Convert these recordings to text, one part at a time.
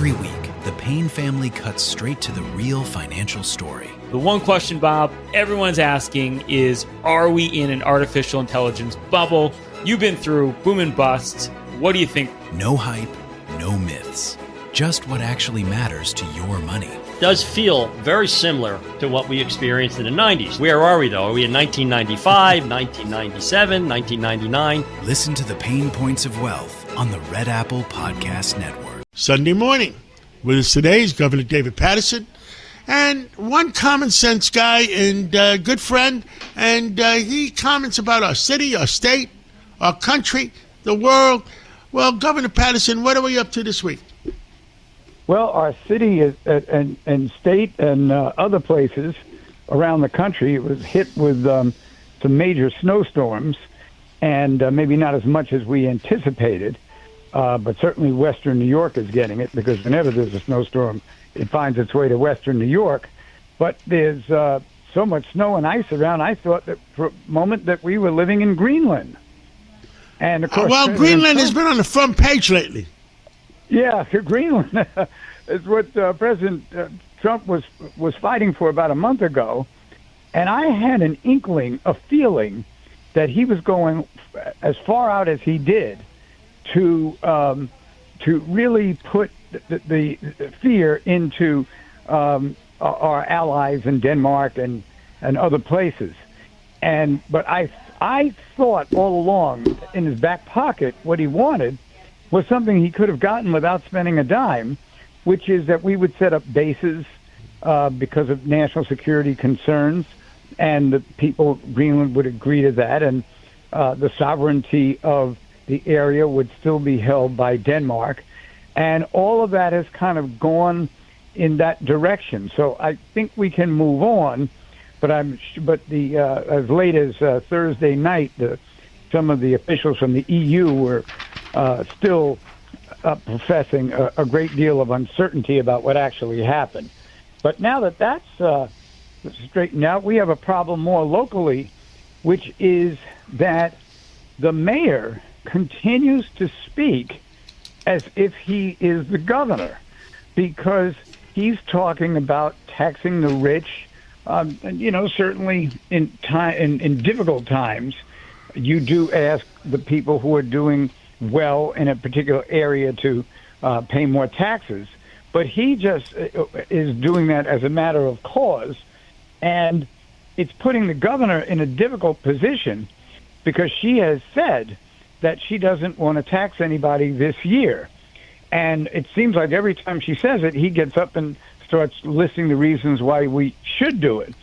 Every week, the Payne family cuts straight to the real financial story. The one question, Bob, everyone's asking is, are we in an artificial intelligence bubble? You've been through boom and bust. What do you think? No hype, no myths. Just what actually matters to your money. Does feel very similar to what we experienced in the 90s. Where are we, though? Are we in 1995, 1997, 1999? Listen to the Pain Points of Wealth on the Red Apple Podcast Network. Sunday morning. With us today is Governor David Paterson, and one common sense guy and good friend, and he comments about our city, our state, our country, the world. Well, Governor Paterson, what are we up to this week? Well, our city is, and state and other places around the country was hit with some major snowstorms, and maybe not as much as we anticipated. But certainly Western New York is getting it, because whenever there's a snowstorm, it finds its way to Western New York. But there's so much snow and ice around, I thought that for a moment that we were living in Greenland. And of course, Greenland has been on the front page lately. Yeah, Greenland is what President Trump was fighting for about a month ago. And I had an inkling, a feeling, that he was going as far out as he did to really put the fear into our allies in Denmark and other places. But I thought all along in his back pocket what he wanted was something he could have gotten without spending a dime, which is that we would set up bases because of national security concerns, and the people of Greenland would agree to that, and the sovereignty of the area would still be held by Denmark, and all of that has kind of gone in that direction. So I think we can move on, but as late as Thursday night, some of the officials from the EU were still professing a great deal of uncertainty about what actually happened. But now that that's straightened out, we have a problem more locally, which is that the mayor continues to speak as if he is the governor, because he's talking about taxing the rich. And, certainly in difficult times, you do ask the people who are doing well in a particular area to pay more taxes. But he just is doing that as a matter of cause, and it's putting the governor in a difficult position, because she has said that she doesn't want to tax anybody this year. And it seems like every time she says it, he gets up and starts listing the reasons why we should do it.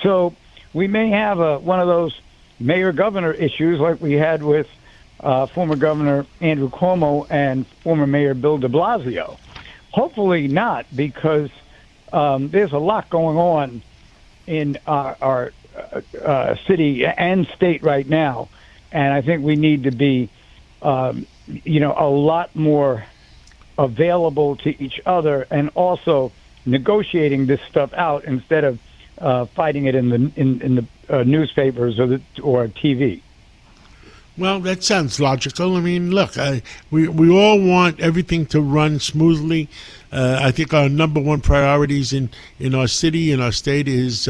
So we may have one of those mayor-governor issues like we had with former Governor Andrew Cuomo and former Mayor Bill de Blasio. Hopefully not, because there's a lot going on in our city and state right now. And I think we need to be, a lot more available to each other, and also negotiating this stuff out instead of fighting it in the newspapers or TV. Well, that sounds logical. I mean, look, we all want everything to run smoothly. I think our number one priorities in our city, in our state, is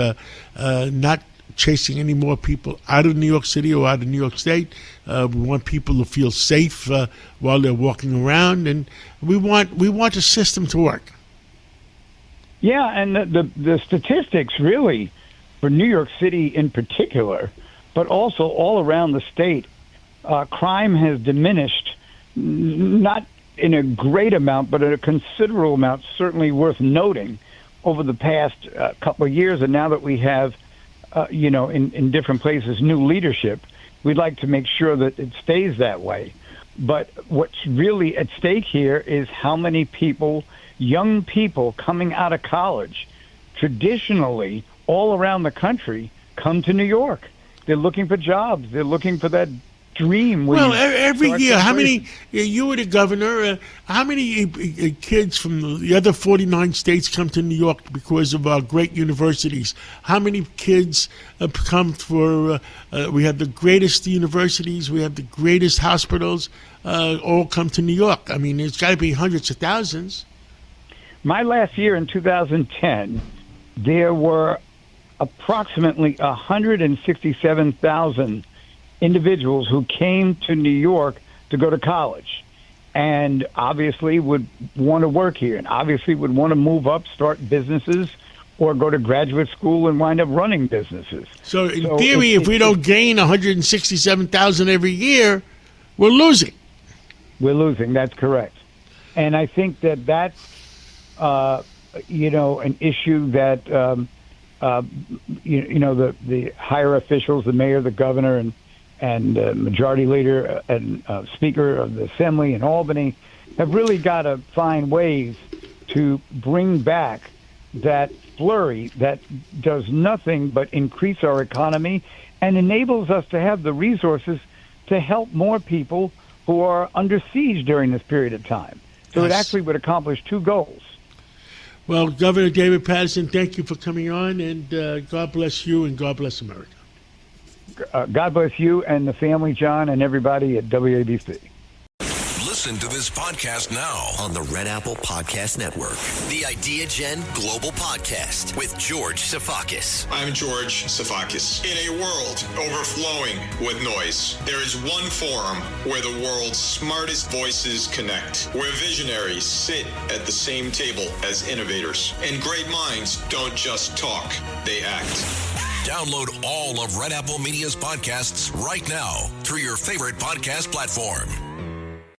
not chasing any more people out of New York City or out of New York State. We want people to feel safe while they're walking around, and we want the system to work. Yeah, and the statistics really for New York City in particular, but also all around the state, crime has diminished, not in a great amount, but in a considerable amount, certainly worth noting, over the past couple of years. And now that we have in different places, new leadership, we'd like to make sure that it stays that way. But what's really at stake here is how many people, young people coming out of college, traditionally all around the country, come to New York. They're looking for jobs. They're looking for that dream. Well, every year, how many, you were the governor, how many kids from the other 49 states come to New York because of our great universities? How many kids come for, we have the greatest universities, we have the greatest hospitals, all come to New York. I mean, it's got to be hundreds of thousands. my last year in 2010, there were approximately 167,000 individuals who came to New York to go to college, and obviously would want to work here, and obviously would want to move up, start businesses, or go to graduate school and wind up running businesses. So in theory, if we don't gain 167,000 every year, we're losing. We're losing. That's correct. And I think that that's, an issue that, the higher officials, the mayor, the governor, and majority leader and speaker of the assembly in Albany have really got to find ways to bring back that flurry that does nothing but increase our economy and enables us to have the resources to help more people who are under siege during this period of time. So It actually would accomplish two goals. Well, Governor David Paterson, thank you for coming on, and God bless you and God bless America. God bless you and the family, John, and everybody at WABC. Listen to this podcast now on the Red Apple Podcast Network. The Idea Gen Global Podcast with George Sifakis. I'm George Sifakis. In a world overflowing with noise, there is one forum where the world's smartest voices connect, where visionaries sit at the same table as innovators, and great minds don't just talk, they act. Download all of Red Apple Media's podcasts right now through your favorite podcast platform.